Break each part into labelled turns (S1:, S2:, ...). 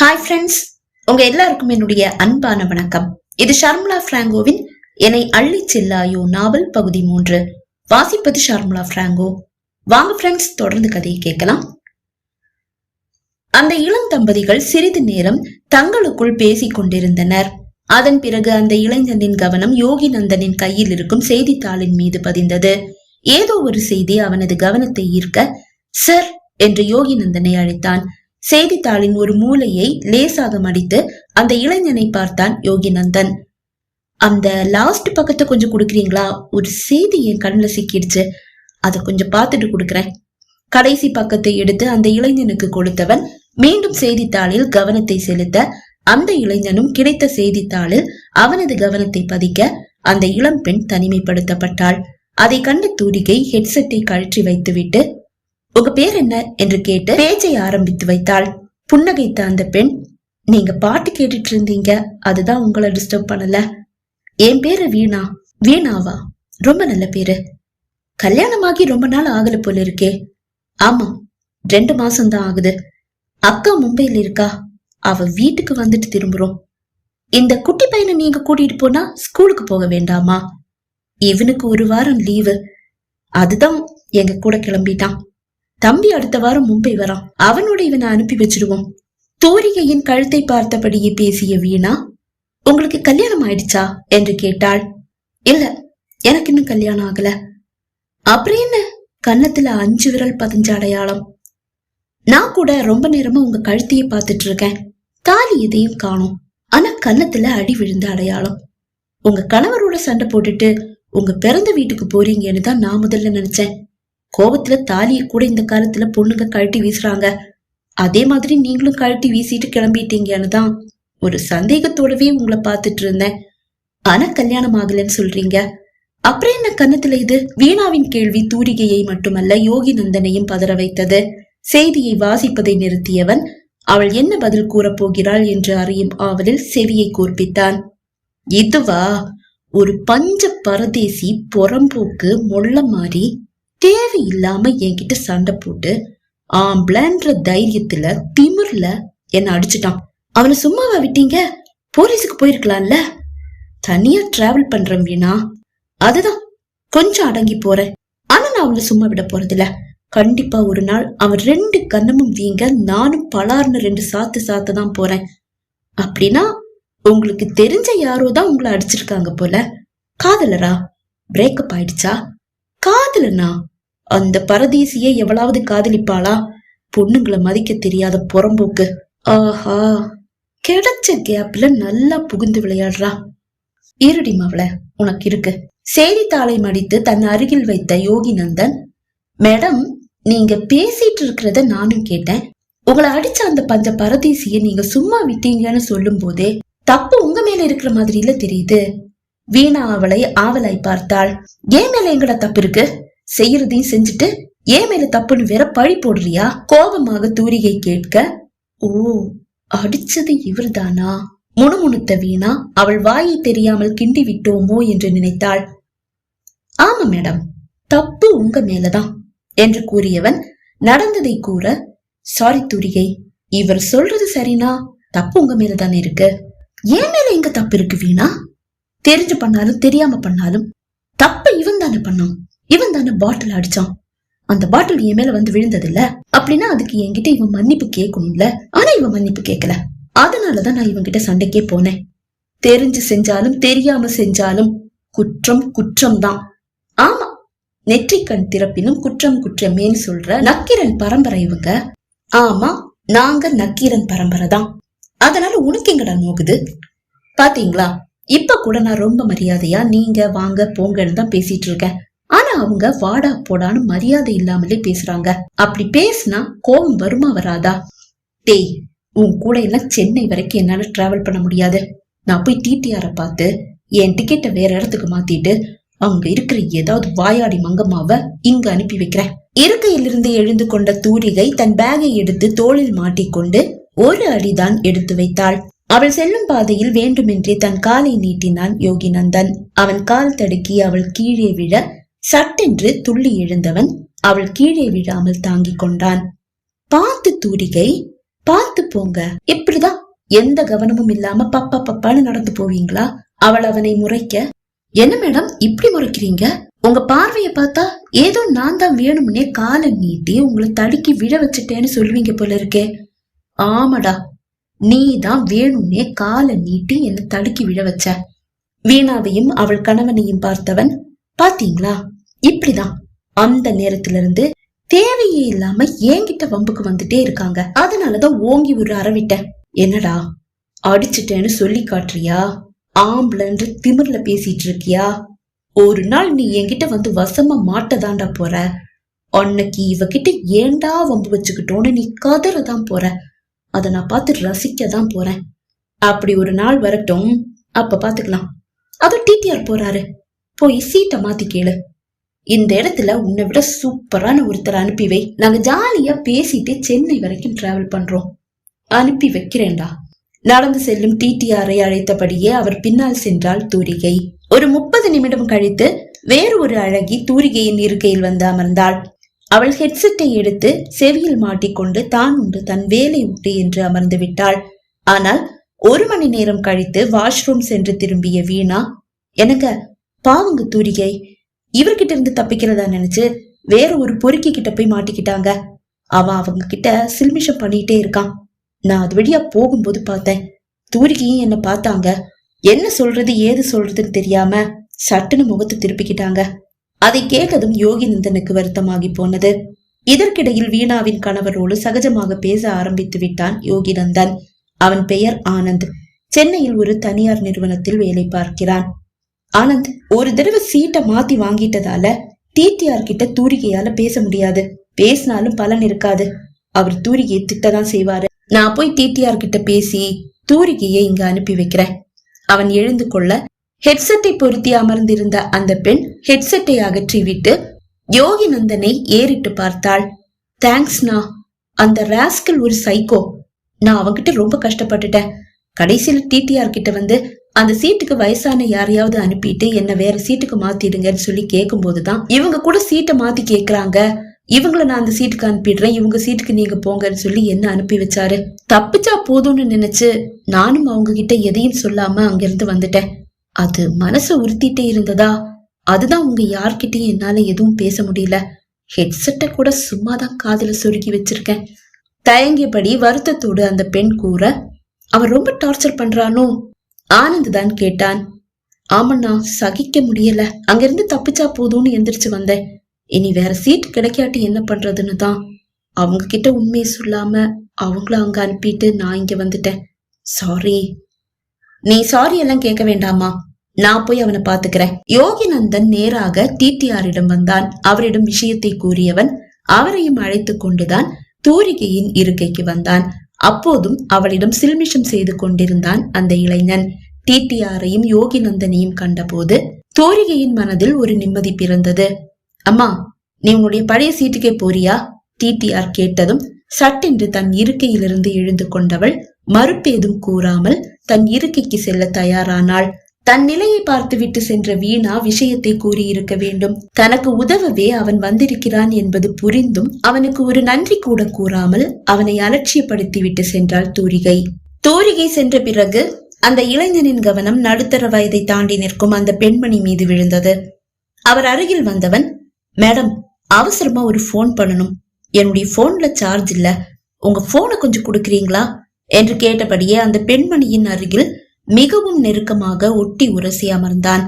S1: Hi friends, உங்க எல்லாருக்கும் என்னுடைய அன்பான வணக்கம். இது ஷர்மிளா பிராங்கோவின் என்னை அள்ளி செல்லாயோ நாவல் பகுதி 3. வாசிப்பது ஷர்மிளா பிராங்கோ. வாங்க ஃப்ரெண்ட்ஸ், தொடர்ந்து கதையை கேட்கலாம். அந்த இளம் தம்பதிகள் சிறிது நேரம் தங்களுக்குள் பேசிக் கொண்டிருந்தனர். அதன் பிறகு அந்த இளைஞனின் கவனம் யோகி நந்தனின் கையில் இருக்கும் செய்தித்தாளின் மீது பதிந்தது. ஏதோ ஒரு செய்தி அவனது கவனத்தை ஈர்க்க சார் என்று யோகி நந்தனை அழைத்தான். செய்தித்தாளின் ஒரு மூலையை லேசாக மடித்து அந்த இளைஞனை பார்த்தான் யோகி நந்தன். அந்த லாஸ்ட் பக்கத்தை கொஞ்சம் கொடுக்குறீங்களா? ஒரு செய்தி என் கண்ணுல சிக்கிடுச்சு, அதை கொஞ்சம் பார்த்துட்டு கொடுக்குறேன். கடைசி பக்கத்தை எடுத்து அந்த இளைஞனுக்கு கொடுத்தவன் மீண்டும் செய்தித்தாளில் கவனத்தை செலுத்த அந்த இளைஞனும் கிடைத்த செய்தித்தாளில் அவனது கவனத்தை பதிக்க அந்த இளம் பெண் தனிமைப்படுத்தப்பட்டாள். அதை கண்ட தூரிகை ஹெட்செட்டை கழற்றி வைத்துவிட்டு உங்க பேர் என்ன என்று கேட்டு பேச்சை ஆரம்பித்து வைத்தாள். புன்னகைத்த அந்த பெண், நீங்க பாட்டு கேட்டுட்டு இருந்தீங்க, அதுதான் உங்களை டிஸ்டர்ப் பண்ணல. என் பேரு வீணா. வீணாவா? ரொம்ப நல்ல பேரு. கல்யாணமாகி ரொம்ப நாள் ஆகல போல இருக்கே. ஆமா, 2 மாசம்தான் ஆகுது. அக்கா மும்பையில இருக்கா, அவ வீட்டுக்கு வந்துட்டு திரும்புறோம். இந்த குட்டி பையனை நீங்க கூட்டிட்டு போனா ஸ்கூலுக்கு போக வேண்டாமா? இவனுக்கு 1 வாரம் லீவு, அதுதான் எங்க கூட கிளம்பிட்டான். தம்பி அடுத்த வாரம் மும்பை வரான், அவனோட இவனை அனுப்பி வச்சிடுவோம். தூரிகையின் கழுத்தை பார்த்தபடியே பேசிய வீணா, உங்களுக்கு கல்யாணம் ஆயிடுச்சா என்று கேட்டாள். இல்ல, எனக்கு இன்னும் கல்யாணம் ஆகல. அப்புறம் என்ன? கன்னத்துல 5 விரல் பதிஞ்ச அடையாளம். நான் கூட ரொம்ப நேரமா உங்க கழுத்தையே பார்த்துட்டு இருக்கேன், தாலி எதையும் காணோம். ஆனா கன்னத்துல அடி விழுந்த அடையாளம். உங்க கணவரோட சண்டை போட்டுட்டு உங்க பிறந்த வீட்டுக்கு போறீங்கன்னு தான் நான் முதல்ல நினைச்சேன். கோபத்துல தாலியை கூட இந்த காலத்துல பொண்ணுங்க கழட்டி வீசுறாங்க, அதே மாதிரி நீங்களும் கழட்டி வீசிட்டு கிளம்பிட்டீங்கன்னு தான் ஒரு சந்தேகத்தோடவே உங்களை பார்த்துட்டு இருந்தேன். ஆனா கல்யாணம் ஆகலன்னு சொல்றீங்க, அப்புறம் என்ன கன்னத்துல இது? வீணாவின் கேள்வி தூரிகையை மட்டுமல்ல யோகி நந்தனையும் பதற வைத்தது. செய்தியை வாசிப்பதை நிறுத்தியவன் அவள் என்ன பதில் கூறப் போகிறாள் என்று அறியும் ஆவலில் செவியை கூர்ப்பித்தான். இதுவா? ஒரு பஞ்ச பரதேசி புறம்போக்கு மொள்ள மாறி தேவையில்லாம என்கிட்ட சண்டை போட்டு ஆம்பளன்ற தைரியத்துல திமிர்ல என்ன அடிச்சுட்டான். அவனை சும்மாவா விட்டீங்க? போலீஸுக்கு போயிருக்கலாம்ல. தனியா டிராவல் பண்றேன் வீணா, அதுதான் கொஞ்சம் அடங்கி போறேன். ஆனா நான் அவனை சும்மா விட போறதில்ல. கண்டிப்பா ஒரு நாள் அவன் 2 கண்ணமும் வீங்க, நானும் பலார்னு 2 சாத்து தான் போறேன். அப்படின்னா உங்களுக்கு தெரிஞ்ச யாரோதான் உங்களை அடிச்சிருக்காங்க போல. காதலரா? பிரேக்கப் ஆயிடுச்சா? காதலனா? அந்த பரதேசியை எவ்வளவு காதலிப்பாளா? பொண்ணுங்களை மதிக்க தெரியாத புறம்போக்கு. ஆஹா, கிடைச்ச கேப்ல நல்லா புகுந்து விளையாடுறா. இருடி மவள, உனக்கு இருக்கு. செய்தித்தாளை மடித்து தன் அருகில் வைத்த யோகி நந்தன், மேடம், நீங்க பேசிட்டு இருக்கிறத நானும் கேட்டேன். உங்களை அடிச்ச அந்த பஞ்ச பரதேசிய நீங்க சும்மா விட்டீங்கன்னு சொல்லும் போதே தப்பு உங்க மேல இருக்கிற மாதிரி இல்ல தெரியுது. வீணா அவளை ஆவலாய் பார்த்தாள். ஏன் மேல எங்கட தப்பு இருக்கு? செய்யறதையும் செஞ்சுட்டு ஏன் மேல தப்புன்னு வேற பழி போடுறியா? கோபமாக தூரிகை கேட்க, ஓ, அடிச்சது இவர்தானா? முணுமுணுத்த வீணா அவள் வாயை தெரியாமல் கிண்டி விட்டோமோ என்று நினைத்தாள். ஆமா மேடம், தப்பு உங்க மேலதான் என்று கூறியவன் நடந்ததை கூற, சாரி தூரிகை, இவர் சொல்றது சரினா தப்பு உங்க மேலதானே இருக்கு. ஏன் மேல எங்க தப்பு இருக்கு வீணா? தெரிஞ்சு பண்ணாலும் தெரியாம பண்ணாலும் தப்ப இவன் தானே பண்ணான். இவன் தானே பாட்டில் அடிச்சான். அந்த பாட்டில் என் மேல வந்து விழுந்தது இல்ல. அப்படின்னா அதுக்கு என்கிட்ட இவன் மன்னிப்பு கேட்கணும்ல. ஆனா இவன் மன்னிப்பு கேட்கல. அதனாலதான் நான் இவன் கிட்ட சண்டைக்கே போனேன். தெரிஞ்சு செஞ்சாலும் தெரியாம செஞ்சாலும் குற்றம் குற்றம் தான். ஆமா, நெற்றிக்கண் திறப்பினும் குற்றம் குற்றமேன்னு சொல்ற நக்கீரன் பரம்பரை இவங்க. ஆமா, நாங்க நக்கீரன் பரம்பரை தான். அதனால உனக்கு எங்கடா நோக்குது? பாத்தீங்களா, இப்ப கூட நான் ரொம்ப மரியாதையா நீங்க வாங்க போங்கன்னு தான் பேசிட்டு இருக்கேன். ஆனா அவங்க வாடா போடான்னு மரியாதை இல்லாமலே பேசுறாங்க. அப்படி பேசினா கோபம் வருமா வராதா? டேய், உன் கூட எல்லாம் சென்னை வரைக்கும் என்னால டிராவல் பண்ண முடியாது. நான் போய் டிடிஆர பார்த்து என் டிக்கெட்டை வேற இடத்துக்கு மாத்திட்டு அங்க இருக்கிற ஏதாவது வாயாடி மங்கம்மாவ இங்க அனுப்பி வைக்கிறேன். இருக்கையிலிருந்து எழுந்து கொண்ட தூரிகை தன் பேகை எடுத்து தோளில் மாட்டிக்கொண்டு 1 அடிதான் எடுத்து வைத்தாள். அவள் செல்லும் பாதையில் வேண்டுமென்றே தன் காலை நீட்டினான் யோகி நந்தன். அவன் கால் தடுக்கி அவள் கீழே விழ சட்டென்று துள்ளி எழுந்தவன் அவள் கீழே விழாமல் தாங்கிக் கொண்டான். பார்த்து தூரிகை, பார்த்து போங்க. இப்படிதான் எந்த கவனமும் இல்லாம பப்பா பப்பான்னு நடந்து போவீங்களா? அவள் அவனை முறைக்க, என்ன மேடம் இப்படி முறைக்கிறீங்க? உங்க பார்வைய பார்த்தா ஏதோ நான் தான் வேணும்னே காலை நீட்டி உங்களை தடுக்கி விழ வச்சுட்டேன்னு சொல்லுவீங்க போல இருக்கே. ஆமாடா, நீ தான் வேணும்னே காலை நீட்டி என்ன தடுக்கி விழ வச்ச. வீணாவையும் அவள் கணவனையும் பார்த்தவன், பாத்தீங்களா இப்படிதான் அந்த நேரத்துல இருந்து தேவையே இல்லாம என்கிட்ட வம்புக்கு வந்துட்டே இருக்காங்க. அதனாலதான் ஓங்கி ஒரு அறவிட்டேன். என்னடா அடிச்சுட்டேன்னு சொல்லி காட்டுறியா? ஆம்பளன்ற திமிர்ல பேசிட்டு இருக்கியா? ஒரு நாள் நீ என்கிட்ட வந்து வசமா மாட்டதாண்டா போற. அன்னைக்கு இவகிட்ட ஏண்டா வம்பு வச்சுக்கிட்டோன்னு நீ கதறதான் போற. அத நான் பார்த்து ரசிக்கதான் போறேன். அப்படி ஒரு நாள் வரட்டும், அப்ப பாத்துக்கலாம். அதுவும் டிடிஆர் போறாரு, போய் சீட்டை மாத்தி கேளு. இந்த இடத்துல உன்னை விட சூப்பரான ஒருத்தர் அனுப்பி வை. நாங்க ஜாலியா பேசிட்டு சென்னை வரைக்கும் டிராவல் பண்றோம். அனுப்பி வைக்கிறேன்டா. நடந்து செல்லும் டிடிஆரை அழைத்தபடியே அவர் பின்னால் சென்றாள் தூரிகை. ஒரு 30 நிமிடம் கழித்து வேறு ஒரு அழகி தூரிகையின் இருக்கையில் வந்து அமர்ந்தாள். அவள் ஹெட்செட்டை எடுத்து செவியில் மாட்டிக்கொண்டு தான் உண்டு தன் வேலை உண்டு என்று அமர்ந்து விட்டாள். ஆனால் 1 மணி நேரம் கழித்து வாஷ்ரூம் சென்று திரும்பிய வீணா, எனக்கு பாவங்க தூரிகை, இவர்கிட்ட இருந்து தப்பிக்கிறதா நினைச்சு வேற ஒரு பொறுக்கி கிட்ட போய் மாட்டிக்கிட்டாங்க. அவங்க கிட்ட சில்மிஷம் பண்ணிட்டே இருக்கான். நான் அது வழியா போகும்போது பார்த்தேன். தூரிகையும் என்ன பார்த்தாங்க. என்ன சொல்றது ஏது சொல்றதுன்னு தெரியாம சட்டுன்னு முகத்தை திருப்பிக்கிட்டாங்க. அதை கேட்டதும் யோகிநந்தனுக்கு வருத்தமாகி போனது. இதற்கிடையில் வீணாவின் கணவரோடு சகஜமாக பேச ஆரம்பித்து விட்டான் யோகிநந்தன். அவன் பெயர் ஆனந்த். சென்னையில் ஒரு தனியார் நிறுவனத்தில் வேலை பார்க்கிறான். ஆனந்த் ஒரு தடவை சீட்டை மாத்தி வாங்கிட்டதால டிடிஆர் கிட்ட தூரிகையால பேச முடியாது. பேசினாலும் பலன் இருக்காது. அவர் தூரிகையை திட்டதான் செய்வாரு. நான் போய் டிடிஆர் கிட்ட பேசி தூரிகையை இங்க அனுப்பி வைக்கிறேன். அவன் எழுந்து கொள்ள ஹெட்செட்டை பொருத்தி அமர்ந்திருந்த அந்த பெண் ஹெட்செட்டை அகற்றி விட்டு யோகிநந்தனை ஏறிட்டு பார்த்தாள். தேங்க்ஸ்னா, அந்த ராஸ்கல் ஒரு சைக்கோ. நான் அவன்கிட்ட ரொம்ப கஷ்டப்பட்டுட்டேன். கடைசியில டிடிஆர் கிட்ட வந்து அந்த சீட்டுக்கு வயசான யாரையாவது அனுப்பிட்டு என்ன வேற சீட்டுக்கு மாத்திடுங்கன்னு சொல்லி கேட்கும் போதுதான் இவங்க கூட சீட்டை மாத்தி கேக்குறாங்க. இவங்களை நான் அந்த சீட்டுக்கு அனுப்பிடுறேன், இவங்க சீட்டுக்கு நீங்க போங்கன்னு சொல்லி என்ன அனுப்பி வச்சாரு. தப்பிச்சா போதும்னு நினைச்சு நானும் அவங்க கிட்ட எதையும் சொல்லாம அங்கிருந்து வந்துட்டேன். அது மனசு உறுத்திட்டே இருந்ததா, அதுதான் உங்க யார்கிட்டயும் என்னால எதுவும் பேச முடியல. ஹெட்செட்டை கூட சும்மாதான் காதுல சொருகி வச்சிருக்கேன். தயங்கியபடி வருத்தத்தோடு அந்த பெண் கூற, அவன் ரொம்ப டார்ச்சர் பண்றானோ? ஆனந்த் தான் கேட்டான். ஆமண்ணா, சகிக்க முடியல. அங்கிருந்து தப்பிச்சா போதும்னு எந்திரிச்சு வந்தேன். இனி வேற சீட் கிடைக்காட்டி என்ன பண்றதுன்னு தான் அவங்க கிட்ட உண்மையை சொல்லாம அவங்கள அங்க அனுப்பிட்டு நான் இங்க வந்துட்டேன். சாரி. நீ சாரி எல்லாம் கேட்க வேண்டாமா, நான் போய் அவனை பாத்துக்கிறேன். யோகிநந்தன் நேராக டிடிஆரிடம் வந்தான். அவரிடம் விஷயத்தை கூறியவன் அவரையும் அழைத்து கொண்டுதான் தூரிகையின் இருக்கைக்கு வந்தான். அப்போதும் அவளிடம் சில்மிஷம் செய்து கொண்டிருந்தான் அந்த இளைஞன். டிடிஆரையும் யோகிநந்தனையும் கண்டபோது தூரிகையின் மனதில் ஒரு நிம்மதி பிறந்தது. அம்மா, நீ உன்னுடைய பழைய சீட்டுக்கே போறியா? டிடிஆர் கேட்டதும் சட்டென்று தன் இருக்கையிலிருந்து எழுந்து கொண்டவள் மறுப்பேதும் கூறாமல் தன் இருக்கைக்கு செல்ல தயாரானாள். தன் நிலையை பார்த்துவிட்டு சென்ற வீணா விஷயத்தை கூறியிருக்க வேண்டும். தனக்கு உதவவே அவன் வந்திருக்கிறான் என்பது புரிந்தும் அவனுக்கு ஒரு நன்றி கூட கூறாமல் அவனை அலட்சியப்படுத்திவிட்டு சென்றாள் தூரிகை. தூரிகை சென்ற பிறகு அந்த இளைஞனின் கவனம் நடுத்தர வயதை தாண்டி நிற்கும் அந்த பெண்மணி மீது விழுந்தது. அவர் அருகில் வந்தவன், மேடம், அவசரமா ஒரு போன் பண்ணணும். என்னுடைய போன்ல சார்ஜ் இல்ல, உங்க போனை கொஞ்சம் கொடுக்கறீங்களா என்று கேட்டபடியே அந்த பெண்மணியின் அருகில் மிகவும் நெருக்கமாக ஒட்டி உரசி அமர்ந்தான்.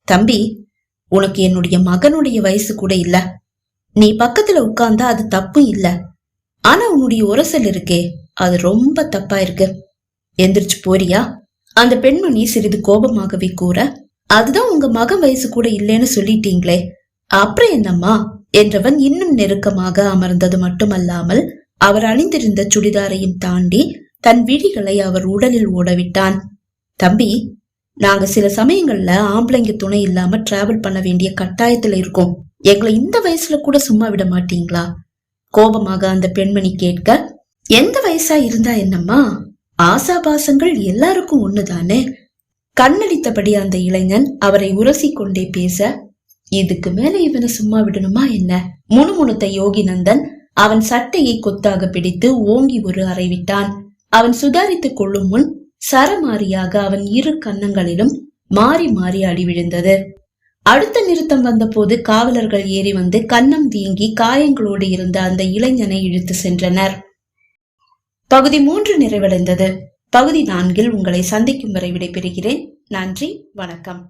S1: தம்பி, உனக்கு என்னுடைய மகனுடைய வயசு கூட இல்ல. நீ பக்கத்துல உட்கார்ந்தா அது தப்பு இல்ல. ஆனா உன்னுடைய உரசல் இருக்கே, அது ரொம்ப தப்பா இருக்கு. எந்திரிச்சு போறியா? அந்த பெண்மணி சிறிது கோபமாகவே கூற, அதுதான் உங்க மகன் வயசு கூட இல்லைன்னு சொல்லிட்டீங்களே, அப்புறம் என்னம்மா என்றவன் இன்னும் நெருக்கமாக அமர்ந்தது மட்டுமல்லாமல் அவர் அணிந்திருந்த சுடிதாரையும் தாண்டி தன் விழிகளை அவர் உடலில் ஓடவிட்டான். தம்பி, நாங்க சில சமயங்கள்ல ஆம்பளைங்க துணை இல்லாம டிராவல் பண்ண வேண்டிய கட்டாயத்துல இருக்கோம். எங்களை இந்த வயசுல கூட சும்மா விட மாட்டீங்களா? கோபமாக அந்த பெண்மணி கேட்க, எந்த வயசா இருந்தா என்னம்மா, ஆசாபாசங்கள் எல்லாருக்கும் ஒண்ணுதானே. கண்ணடித்தபடி அந்த இளைஞன் அவரை உரசி கொண்டே பேச, இதுக்கு மேல இவனை சும்மா விடணுமா என்ன? முணுமுணுத்த யோகிநந்தன் அவன் சட்டையை கொத்தாக பிடித்து ஓங்கி ஒரு அறைவிட்டான். அவன் சுதாரித்துக் கொள்ளும் முன் சரமாரியாக அவன் இரு கன்னங்களிலும் மாறி மாறி அடி விழுந்தது. அடுத்த நிறுத்தம் வந்தபோது காவலர்கள் ஏறி வந்து கன்னம் வீங்கி காயங்களோடு இருந்த அந்த இளைஞனை இழுத்து சென்றனர். பகுதி 3 நிறைவடைந்தது. பகுதி 4 உங்களை சந்திக்கும் வரை விடைபெறுகிறேன். நன்றி, வணக்கம்.